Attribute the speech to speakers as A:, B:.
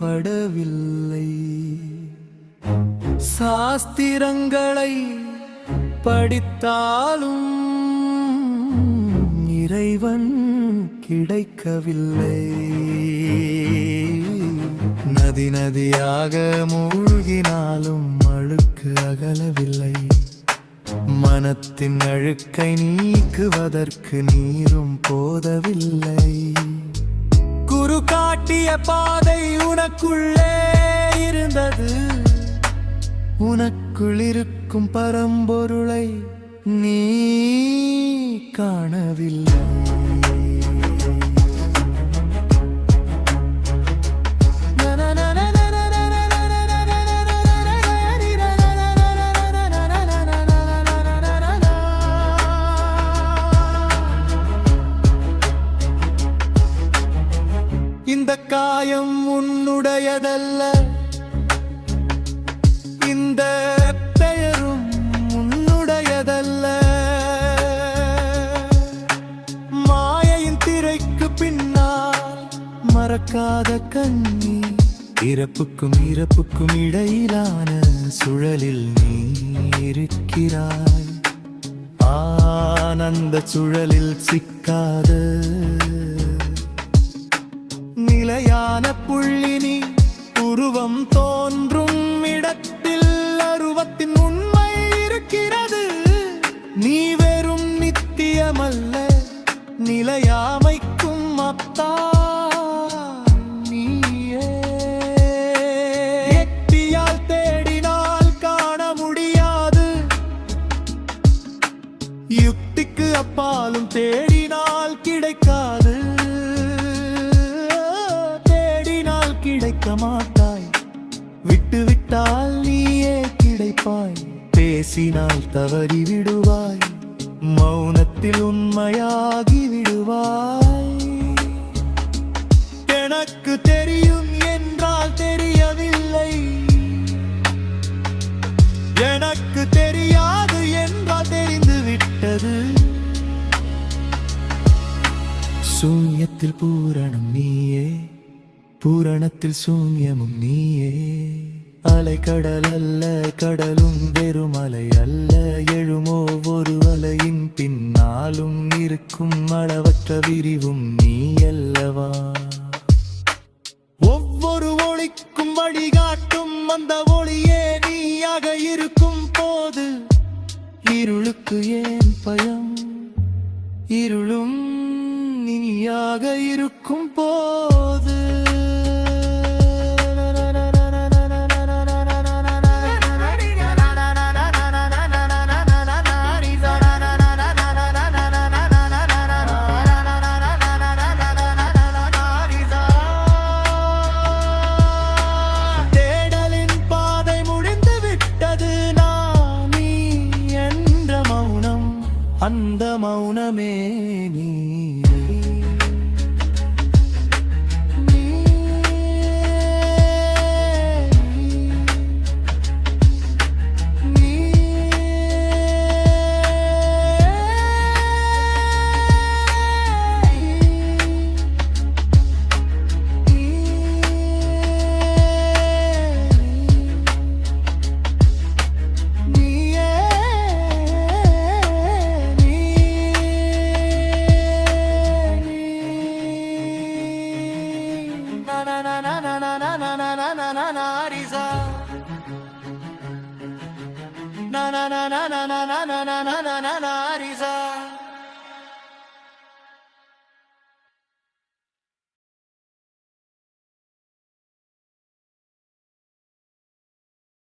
A: படவில்லை. சாஸ்திரங்களை படித்தாலும் இறைவன் கிடைக்கவில்லை. நதி நதியாக மூழ்கினாலும் அழுக்கு அகலவில்லை. மனத்தின் அழுக்கை நீக்குவதற்கு நீரும் போதவில்லை. குரு காட்டிய பாதை உனக்குள்ளே இருந்தது. உனக்குள் இருக்கும் பரம்பொருளை நீ காணவில்லை. இந்த காயம் உன்னுடையதல்ல. இந்த பெயரும் உன்னுடையதல்ல. மாயையின் திரைக்கு பின்னால் மறக்காத கண்ணி. இறப்புக்கும் இறப்புக்கும் இடையிலான சுழலில் நீ இருக்கிறாய். ஆனந்த சுழலில் சிக்காத நிலையான புள்ளினி. உருவம் தோன்றும் இடத்தில் அருவத்தின் உண்மை இருக்கிறது. நீ வெறும் நித்தியமல்ல, நிலையாமைக்கும் அப்பா நீயே. எட்டியால் தேடினால் காண முடியாது. யுக்திக்கு அப்பாலும் தேடினால் கிடைக்காது. கிடைக்க மாட்டாய். விட்டுவிட்டால் நீயே கிடைப்பாய். பேசினால் தவறி விடுவாய். மௌனத்தில் உண்மையாகி விடுவாய். எனக்கு தெரியும் என்றால் தெரியவில்லை. எனக்கு தெரியாது என்றால் தெரிந்து விட்டது. சூன்யத்தில் பூரணம் நீயே, பூரணத்தில் சூன்யமும் நீயே. அலை கடல் அல்ல, கடலும் வெறும் அலை அல்ல. எழுமோ ஒரு அலையின் பின்னாலும் இருக்கும் அளவற்ற விரிவும் நீ அல்லவா. ஒவ்வொரு ஒளிக்கும் வழிகாட்டும் அந்த ஒளியே நீயாக இருக்கும் போது இருளுக்கு ஏன் பயம். இருளும் நீயாக இருக்கும் போது அந்த மௌனமே நீ. Na na na na na na na na na na na na na na